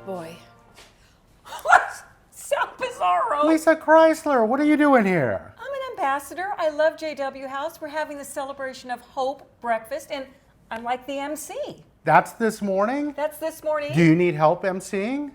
boy. Sal Pizarro. Lisa Chrysler, what are you doing here? I'm an ambassador. I love JW House. We're having the Celebration of Hope breakfast, and I'm like the MC. That's this morning? That's this morning. Do you need help emceeing?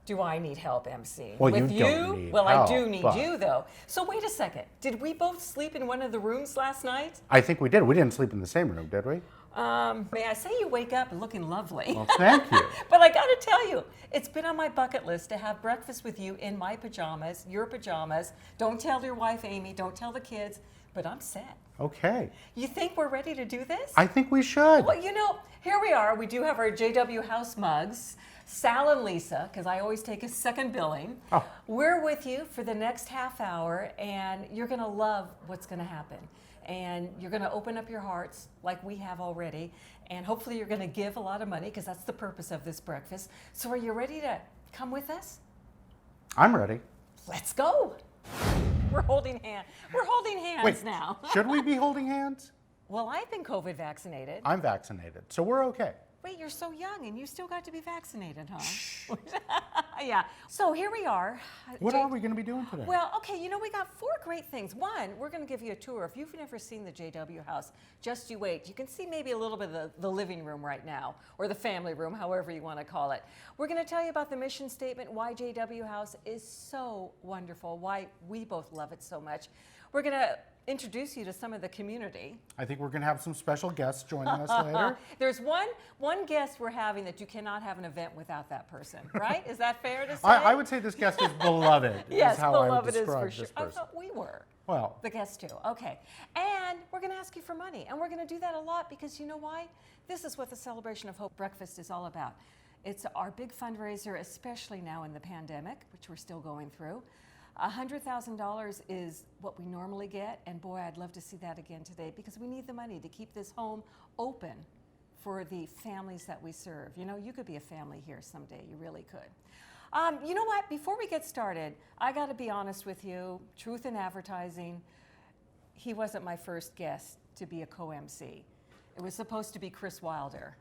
Do I need help, MC? Well, With you don't need Well, help, I do need but- you, though. So wait a second. Did we both sleep in one of the rooms last night? I think we did. We didn't sleep in the same room, did we? May I say you wake up looking lovely? Well, thank you. But I got to tell you, it's been on my bucket list to have breakfast with you in my pajamas, your pajamas. Don't tell your wife, Amy. Don't tell the kids. But I'm set. Okay. You think we're ready to do this? I think we should. Well, you know, here we are. We do have our JW House mugs. Sal and Lisa, because I always take a second billing. Oh. We're with you for the next half hour, and you're going to love what's going to happen. And you're going to open up your hearts like we have already. And hopefully you're going to give a lot of money, because that's the purpose of this breakfast. So are you ready to come with us? I'm ready. Let's go. We're holding hands. We're holding hands Wait, now. should we be holding hands? Well, I've been COVID vaccinated. I'm vaccinated, so we're okay. Wait, you're so young and you still got to be vaccinated, huh? Yeah. So here we are. What are we going to be doing today? Well, okay, you know, we got 4 great things. One, we're going to give you a tour. If you've never seen the JW House, just you wait. You can see maybe a little bit of the living room right now, or the family room, however you want to call it. We're going to tell you about the mission statement, why JW House is so wonderful, why we both love it so much. We're going to introduce you to some of the community. I think we're going to have some special guests joining us later. There's one guest we're having that you cannot have an event without that person, right? Is that fair to say? I would say this guest is beloved. Yes, is how I would beloved is describe for this sure. I person. thought we were. Well, The guests too. Okay. And we're going to ask you for money. And we're going to do that a lot because you know why? This is what the Celebration of Hope breakfast is all about. It's our big fundraiser, especially now in the pandemic, which we're still going through. $100,000 is what we normally get, and boy, I'd love to see that again today because we need the money to keep this home open for the families that we serve. You know, you could be a family here someday, you really could. You know what, before we get started, I gotta be honest with you, truth in advertising, he wasn't my first guest to be a co-MC. It was supposed to be Chris Wilder.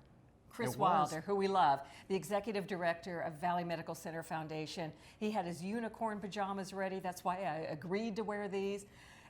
Chris Wilder, who we love, the executive director of Valley Medical Center Foundation. He had his unicorn pajamas ready. That's why I agreed to wear these.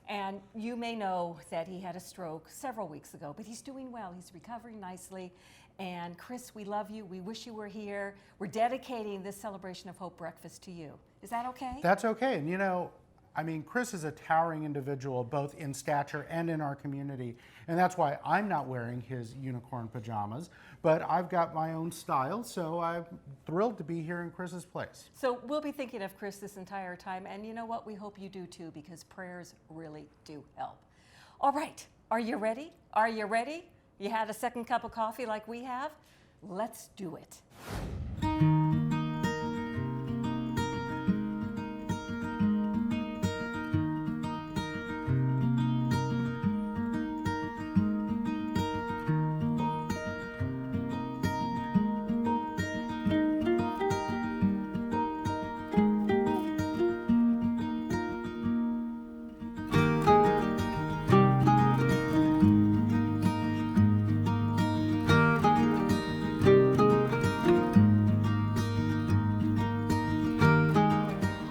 And you may know that he had a stroke several weeks ago, but he's doing well. He's recovering nicely. And Chris, we love you. We wish you were here. We're dedicating this Celebration of Hope breakfast to you. Is that okay? that's okay. And you know, I mean, Chris is a towering individual, both in stature and in our community. And that's why I'm not wearing his unicorn pajamas, but I've got my own style, so I'm thrilled to be here in Chris's place. So we'll be thinking of Chris this entire time, and you know what? We hope you do too, because prayers really do help. All right, are you ready? Are you ready? You had a second cup of coffee like we have? Let's do it.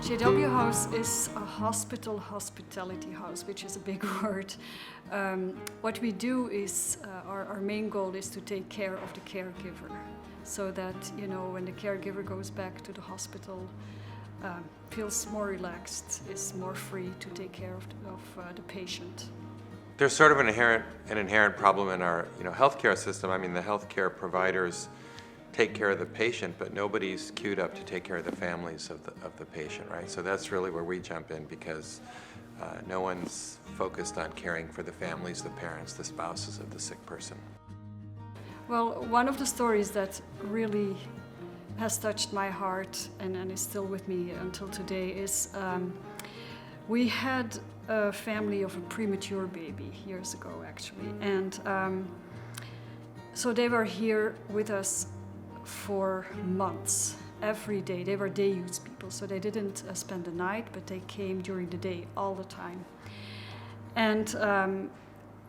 JW House is a hospitality house, which is a big word. What we do is, our main goal is to take care of the caregiver, so that, you know, when the caregiver goes back to the hospital, feels more relaxed, is more free to take care of the patient. There's sort of an inherent problem in our, healthcare system. I mean, the healthcare providers take care of the patient, but nobody's queued up to take care of the families of the patient, right? So that's really where we jump in, because no one's focused on caring for the families, the parents, the spouses of the sick person. Well, one of the stories that really has touched my heart and is still with me until today is we had a family of a premature baby years ago, actually. And so they were here with us for months, every day. They were day use people, so they didn't spend the night, but they came during the day all the time. And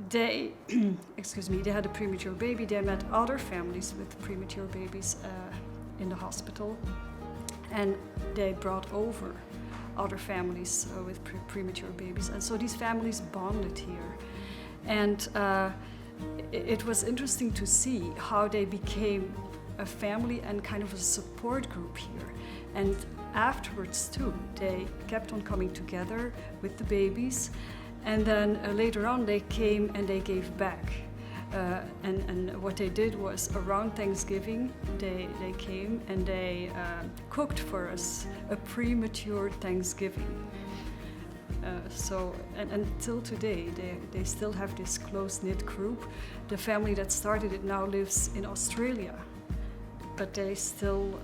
they, they had a premature baby. They met other families with premature babies in the hospital. and they brought over other families with premature babies. And so these families bonded here. And it was interesting to see how they became a family and kind of a support group here. And afterwards too, they kept on coming together with the babies. And then later on they came and they gave back. And what they did was around Thanksgiving, they came and they cooked for us a premature Thanksgiving. And until today, they still have this close-knit group. The family that started it now lives in Australia, but they still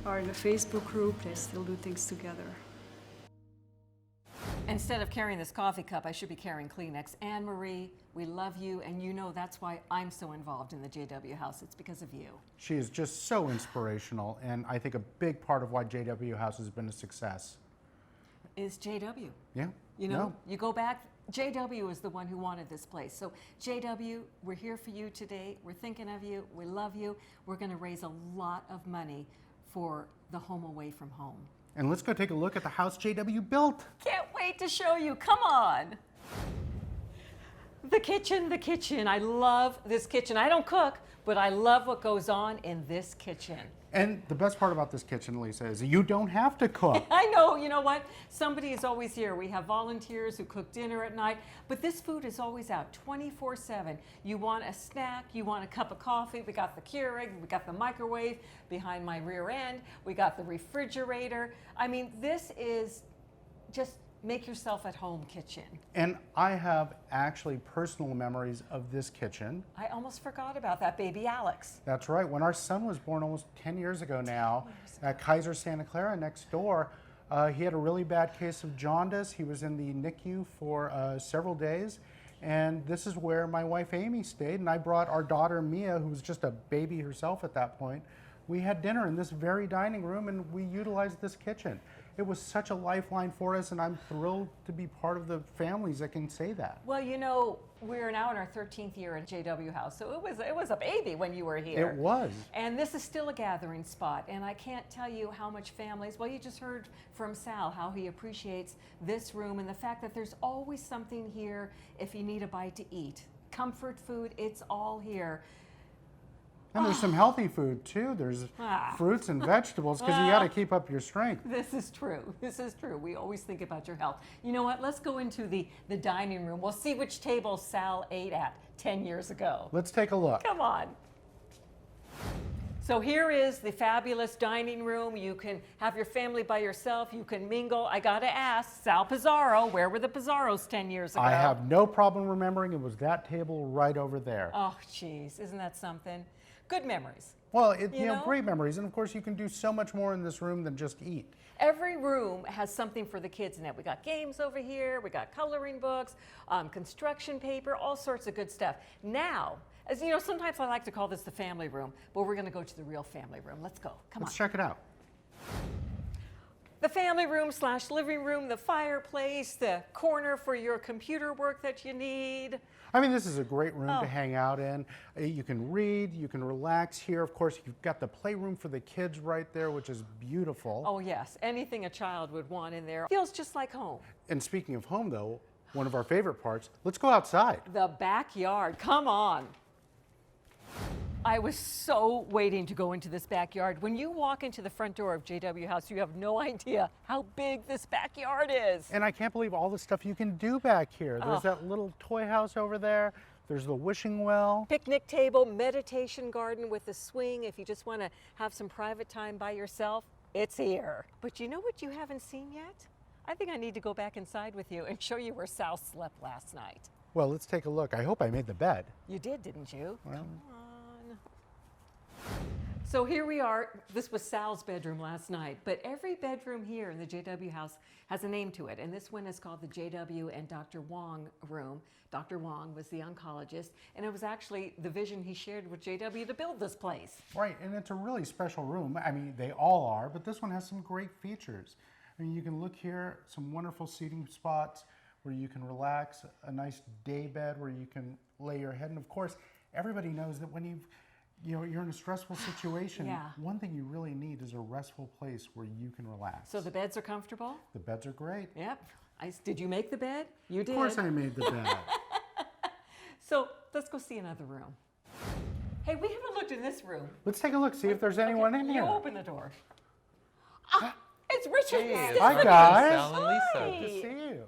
are in a Facebook group. They still do things together. Instead of carrying this coffee cup, I should be carrying Kleenex. Anne Marie, we love you, and you know that's why I'm so involved in the JW House. It's because of you. She is just so inspirational, and I think a big part of why JW House has been a success. Is JW. Yeah. You know, No. you go back, JW is the one who wanted this place. So JW, we're here for you today. We're thinking of you. We love you. We're going to raise a lot of money for the home away from home. And let's go take a look at the house JW built. Can't wait to show you. Come on. The kitchen, the kitchen. I love this kitchen. I don't cook, but I love what goes on in this kitchen. And the best part about this kitchen, Lisa, is you don't have to cook. I know, you know what? Somebody is always here. We have volunteers who cook dinner at night, but this food is always out 24/7. You want a snack, you want a cup of coffee, we got the Keurig, we got the microwave behind my rear end, we got the refrigerator. I mean, this is just make yourself at home kitchen. And I have actually personal memories of this kitchen. I almost forgot about that baby Alex. That's right. When our son was born almost 10 years ago now, at Kaiser Santa Clara next door, he had a really bad case of jaundice. He was in the NICU for several days. And this is where my wife Amy stayed. And I brought our daughter Mia, who was just a baby herself at that point. We had dinner in this very dining room, and we utilized this kitchen. It was such a lifeline for us, and I'm thrilled to be part of the families that can say that. Well, you know, we're now in our 13th year at JW House, so it was a baby when you were here. It was. And this is still a gathering spot, and I can't tell you how much families, well, you just heard from Sal how he appreciates this room and the fact that there's always something here if you need a bite to eat. Comfort food, it's all here. And there's some healthy food too. There's fruits and vegetables because you got to keep up your strength. This is true. This is true. We always think about your health. You know what? Let's go into the dining room. We'll see which table Sal ate at 10 years ago. Let's take a look. Come on. So here is the fabulous dining room. You can have your family by yourself. You can mingle. I got to ask, Sal Pizarro, where were the Pizarros 10 years ago? I have no problem remembering it was that table right over there. Oh, geez. Isn't that something? Good memories. Well, You you know, know? great memories. And of course, you can do so much more in this room than just eat. Every room has something for the kids in it. We got games over here, we got coloring books, construction paper, all sorts of good stuff. Now, as you know, sometimes I like to call this the family room, but we're going to go to the real family room. Let's go. Come on. Let's check it out. The family room / living room, the fireplace, the corner for your computer work that you need. I mean, this is a great room Oh. to hang out in. You can read, you can relax here. Of course, you've got the playroom for the kids right there, which is beautiful. Oh, yes. Anything a child would want in there. Feels just like home. And speaking of home, though, one of our favorite parts, let's go outside. The backyard. Come on. I was so waiting to go into this backyard. When you walk into the front door of JW House, you have no idea how big this backyard is. And I can't believe all the stuff you can do back here. There's Oh. that little toy house over there. There's the wishing well. Picnic table, meditation garden with a swing. If you just want to have some private time by yourself, it's here. But you know what you haven't seen yet? I think I need to go back inside with you and show you where Sal slept last night. Well, let's take a look. I hope I made the bed. You did, didn't you? Well, Come on. So here we are. This was Sal's bedroom last night, but every bedroom here in the JW House has a name to it, and this one is called the JW and Dr. Wong room. Dr. Wong was the oncologist, and it was actually the vision he shared with JW to build this place. right, and it's a really special room. I mean, they all are, but this one has some great features. I mean, you can look here, some wonderful seating spots where you can relax, a nice day bed where you can lay your head. And of course, everybody knows that when you've you're in a stressful situation. Yeah. One thing you really need is a restful place where you can relax. So the beds are comfortable? The beds are great. Yep. Did you make the bed? You did. Of course I made the bed. So let's go see another room. Hey, we haven't looked in this room. Let's take a look, see if there's anyone in here. You open the door. Ah, it's Richard. Hey, and it's Hi, Stephanie. guys. Sal and Lisa. Hi. Good to see you.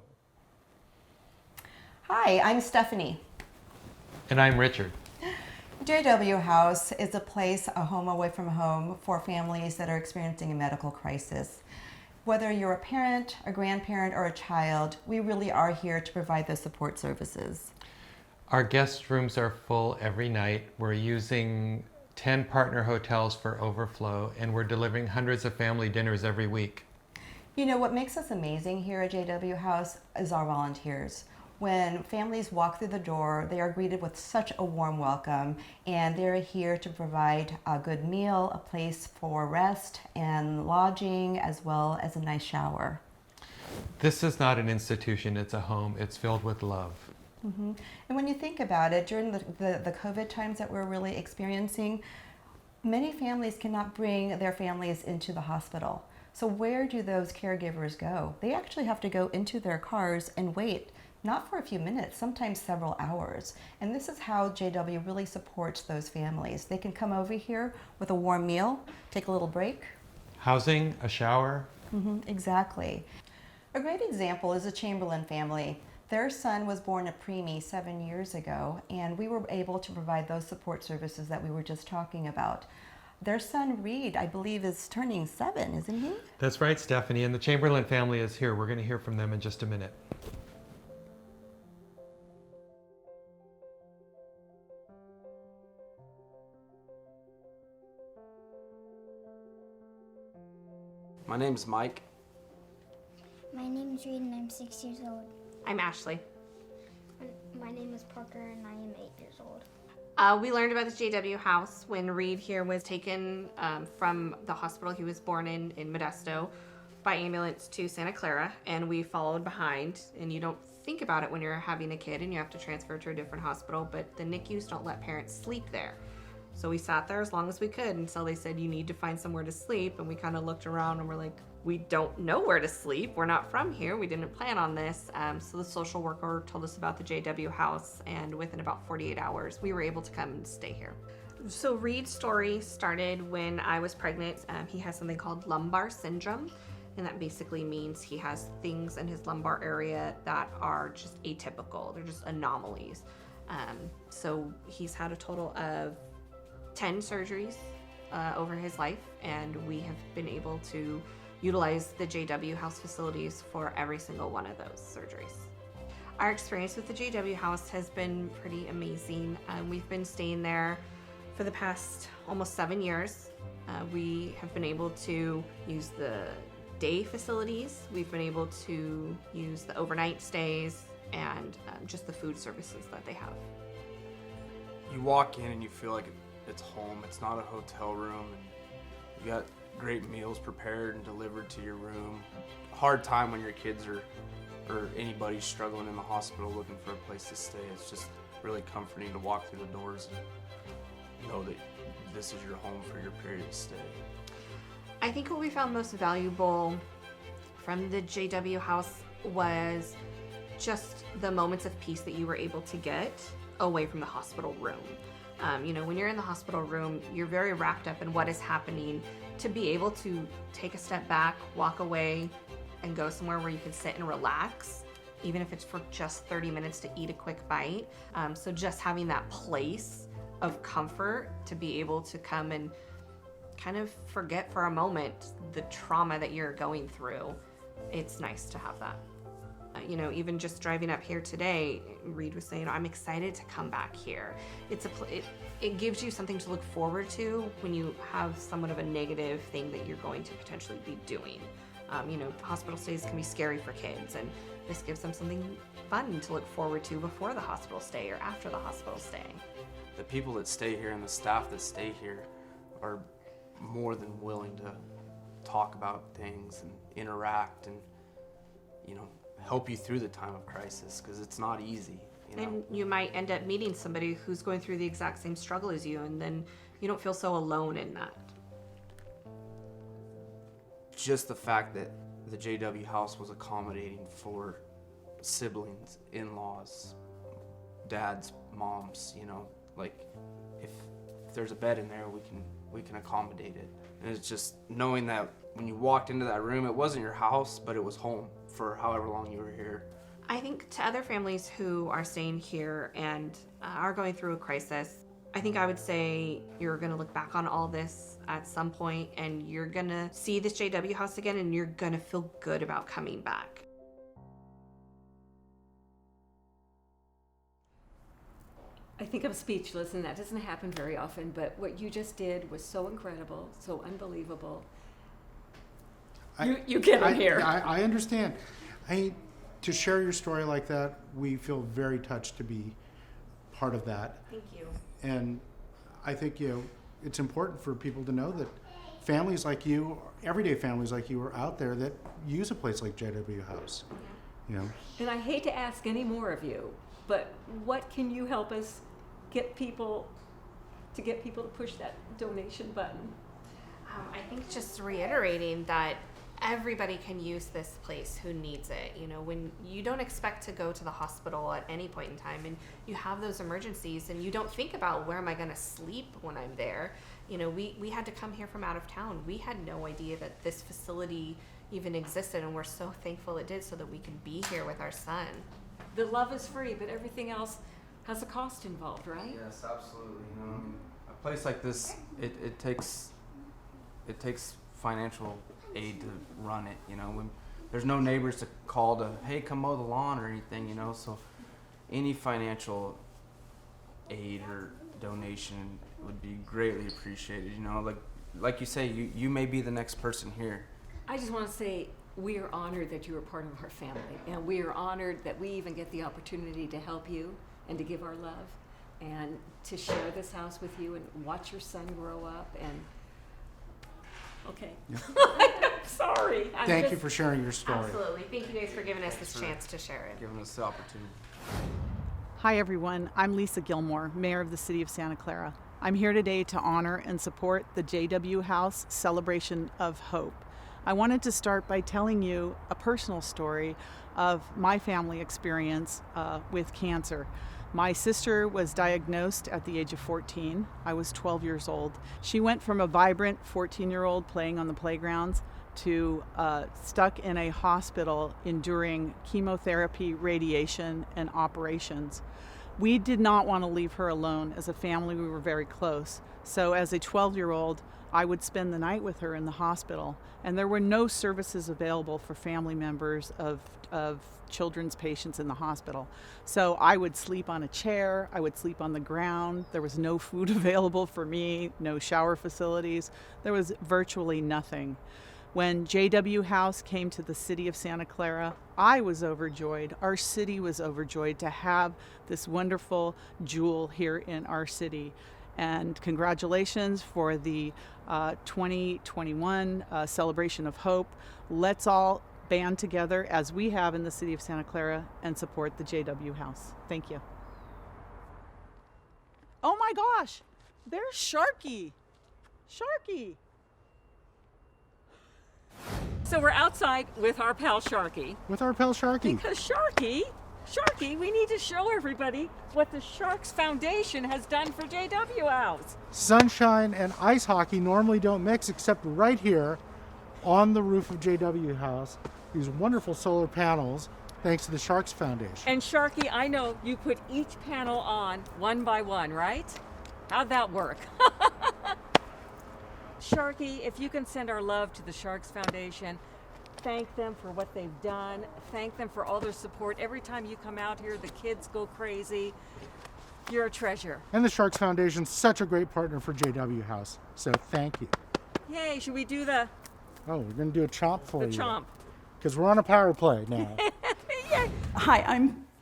Hi, I'm Stephanie. And I'm Richard. JW House is a place, a home away from home, for families that are experiencing a medical crisis. Whether you're a parent, a grandparent, or a child, we really are here to provide those support services. Our guest rooms are full every night. We're using 10 partner hotels for overflow, and we're delivering hundreds of family dinners every week. You know, what makes us amazing here at JW House is our volunteers. When families walk through the door, they are greeted with such a warm welcome, and they're here to provide a good meal, a place for rest and lodging, as well as a nice shower. This is not an institution, it's a home. It's filled with love. And when you think about it, during the COVID times that we're really experiencing, many families cannot bring their families into the hospital. So where do those caregivers go? They actually have to go into their cars and wait, not for a few minutes, sometimes several hours. And this is how JW really supports those families. They can come over here with a warm meal, take a little break. Housing, a shower. Exactly. A great example is the Chamberlain family. Their son was born a preemie 7 years ago, and we were able to provide those support services that we were just talking about. Their son, Reed, I believe, is turning 7, isn't he? That's right, Stephanie. And the Chamberlain family is here. We're going to hear from them in just a minute. My name's Mike. My name is Reed and I'm 6 years old. I'm Ashley. My name is Parker and I am 8 years old. We learned about the JW House when Reed here was taken from the hospital he was born in Modesto by ambulance to Santa Clara, and we followed behind. And you don't think about it when you're having a kid and you have to transfer to a different hospital, but the NICUs don't let parents sleep there. So we sat there as long as we could until they said you need to find somewhere to sleep, and we kind of looked around and we're like, we don't know where to sleep. We're not from here. We didn't plan on this. So the social worker told us about the JW House, and within about 48 hours, we were able to come and stay here. So Reed's story started when I was pregnant. He has something called lumbar syndrome, and that basically means he has things in his lumbar area that are just atypical. They're just anomalies. So he's had a total of 10 surgeries over his life, and we have been able to utilize the JW House facilities for every single one of those surgeries. Our experience with the JW House has been pretty amazing. We've been staying there for the past almost 7 years. We have been able to use the day facilities. We've been able to use the overnight stays and just the food services that they have. You walk in and you feel like it's home. It's not a hotel room. And you got great meals prepared and delivered to your room. Hard time when your kids or anybody's struggling in the hospital looking for a place to stay. It's just really comforting to walk through the doors and know that this is your home for your period of stay. I think what we found most valuable from the JW House was just the moments of peace that you were able to get away from the hospital room. When you're in the hospital room, you're very wrapped up in what is happening. To be able to take a step back, walk away, and go somewhere where you can sit and relax, even if it's for just 30 minutes to eat a quick bite. So just having that place of comfort to be able to come and kind of forget for a moment the trauma that you're going through, it's nice to have that. Even just driving up here today, Reed was saying, I'm excited to come back here. It gives you something to look forward to when you have somewhat of a negative thing that you're going to potentially be doing. Hospital stays can be scary for kids, and this gives them something fun to look forward to before the hospital stay or after the hospital stay. The people that stay here and the staff that stay here are more than willing to talk about things and interact and, help you through the time of crisis, because it's not easy. You know? And you might end up meeting somebody who's going through the exact same struggle as you, and then you don't feel so alone in that. Just the fact that the JW house was accommodating for siblings, in-laws, dads, moms, you know, like if there's a bed in there, we can accommodate it. And it's just knowing that when you walked into that room, it wasn't your house, but it was home for however long you were here. I think to other families who are staying here and are going through a crisis, I think I would say you're going to look back on all this at some point and you're going to see this JW house again and you're going to feel good about coming back. I think I'm speechless, and that doesn't happen very often, but what you just did was so incredible, so unbelievable. You get in here. I understand. To share your story like that, we feel very touched to be part of that. Thank you. And I think, it's important for people to know that families like you, everyday families like you, are out there that use a place like JW House. You know. And I hate to ask any more of you, but what can you help us get people to push that donation button? I think just reiterating that everybody can use this place who needs it. You know, when you don't expect to go to the hospital at any point in time and you have those emergencies and you don't think about where am I going to sleep when I'm there. You know, we had to come here from out of town. We had no idea that this facility even existed, and we're so thankful it did so that we could be here with our son. The love is free, but everything else has a cost involved, right? Yes, absolutely. You know, I mean, a place like this, it takes financial aid to run it. You know, when there's no neighbors to call to, hey, come mow the lawn or anything. You know, so any financial aid or donation would be greatly appreciated. You know, like you say, you may be the next person here. I just want to say we are honored that you are part of our family, and we are honored that we even get the opportunity to help you and to give our love and to share this house with you and watch your son grow up. And okay. Yeah. I'm sorry. Thank you for sharing your story. Absolutely. Thank you guys for giving us this chance to share it. Giving us the opportunity. Hi everyone, I'm Lisa Gilmore, Mayor of the City of Santa Clara. I'm here today to honor and support the JW House Celebration of Hope. I wanted to start by telling you a personal story of my family experience with cancer. My sister was diagnosed at the age of 14. I was 12 years old. She went from a vibrant 14-year-old playing on the playgrounds to stuck in a hospital enduring chemotherapy, radiation, and operations. We did not want to leave her alone. As a family, we were very close. So as a 12-year-old, I would spend the night with her in the hospital, and there were no services available for family members of children's patients in the hospital. So I would sleep on a chair, I would sleep on the ground. There was no food available for me, no shower facilities. There was virtually nothing. When JW House came to the city of Santa Clara, I was overjoyed. Our city was overjoyed to have this wonderful jewel here in our city. And congratulations for the 2021 Celebration of Hope. Let's all band together, as we have in the city of Santa Clara, and support the JW House. Thank you. Oh my gosh, there's Sharky. Sharky. So we're outside with our pal Sharky. With our pal Sharky. Because Sharky, we need to show everybody what the Sharks Foundation has done for JW House. Sunshine and ice hockey normally don't mix, except right here on the roof of JW House. These wonderful solar panels, thanks to the Sharks Foundation. And Sharky, I know you put each panel on one by one, right? How'd that work? Sharky, if you can send our love to the Sharks Foundation, thank them for what they've done. Thank them for all their support. Every time you come out here, the kids go crazy. You're a treasure. And the Sharks Foundation's such a great partner for JW House, so thank you. Yay, should we do the Oh, we're going to do a chomp for you. The chomp. Because we're on a power play now. Hi,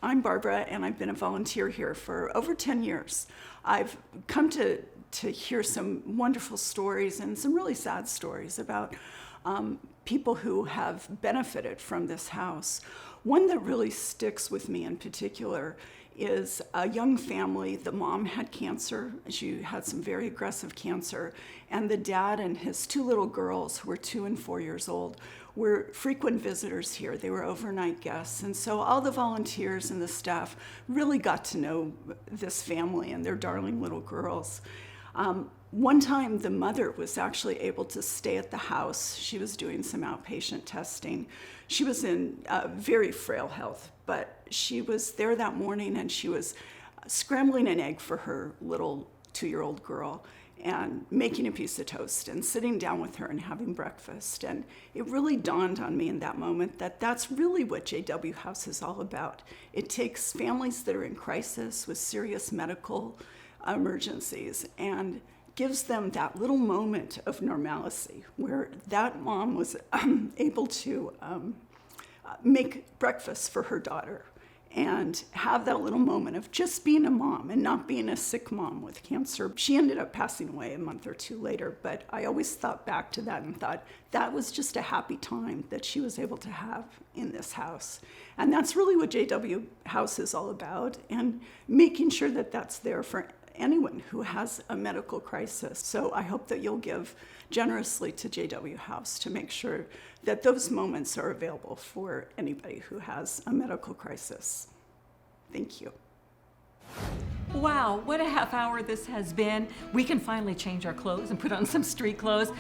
I'm Barbara, and I've been a volunteer here for over 10 years. I've come to hear some wonderful stories and some really sad stories about people who have benefited from this house. One that really sticks with me in particular is a young family. The mom had cancer. She had some very aggressive cancer. And the dad and his 2 little girls, who were 2 and 4 years old, were frequent visitors here. They were overnight guests. And so all the volunteers and the staff really got to know this family and their darling little girls. One time, the mother was actually able to stay at the house. She was doing some outpatient testing. She was in very frail health, but she was there that morning and she was scrambling an egg for her little 2-year-old girl and making a piece of toast and sitting down with her and having breakfast. And it really dawned on me in that moment that that's really what JW House is all about. It takes families that are in crisis with serious medical emergencies and gives them that little moment of normalcy where that mom was able to make breakfast for her daughter and have that little moment of just being a mom and not being a sick mom with cancer. She ended up passing away a month or 2 later, but I always thought back to that and thought that was just a happy time that she was able to have in this house. And that's really what JW House is all about, and making sure that that's there for anyone who has a medical crisis. So I hope that you'll give generously to JW House to make sure that those moments are available for anybody who has a medical crisis. Thank you. Wow, what a half hour this has been. We can finally change our clothes and put on some street clothes.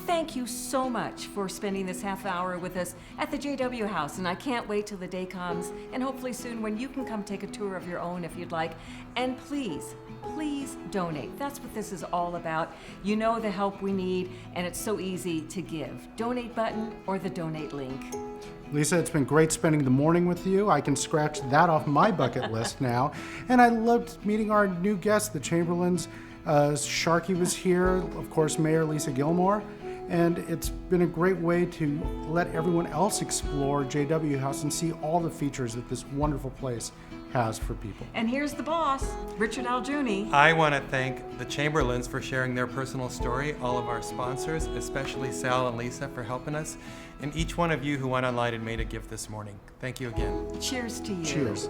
Thank you so much for spending this half hour with us at the JW House, and I can't wait till the day comes, and hopefully soon when you can come take a tour of your own if you'd like. And please, please donate. That's what this is all about. You know the help we need, and it's so easy to give. Donate button or the donate link. Lisa, it's been great spending the morning with you. I can scratch that off my bucket list now. And I loved meeting our new guests, the Chamberlains. Sharkey was here, of course, Mayor Lisa Gilmore. And it's been a great way to let everyone else explore JW House and see all the features that this wonderful place has for people. And here's the boss, Richard Aljuni. I want to thank the Chamberlains for sharing their personal story, all of our sponsors, especially Sal and Lisa for helping us, and each one of you who went online and made a gift this morning. Thank you again. Cheers to you. Cheers.